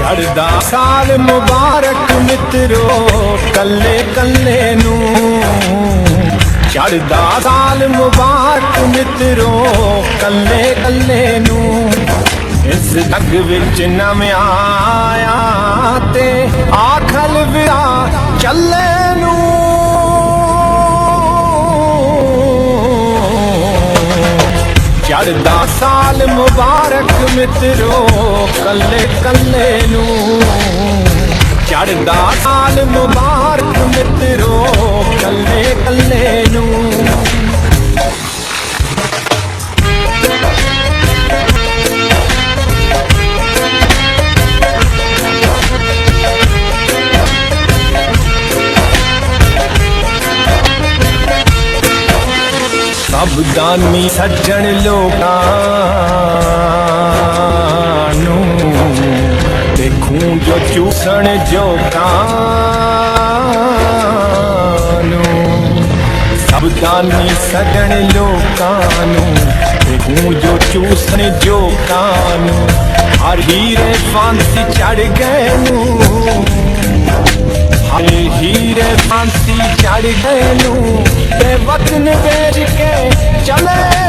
चढ़दा साल मुबारक मित्रो कल्ले कल्ले नू चढ़दा साल मुबारक मित्रो कल्ले कल्ले नू इस जग विच नव्या आया ते आखल विया चले नू चढ़दा साल मुबारक मित्रो कल्ले कल्ले नू चढ़दा साल मुबारक मित्रो कल्ले कल्ले नू सब दानी सज्जन लोकां नू देखूं जो चूसण जोकां नू सब दानी सज्जन लोकां नू देखूं जो चूसण जोकां नू हर हीरे फांसी चढ़ गए नू हर हीरे फांसी चढ़ गए नू ते वतन बेच के चले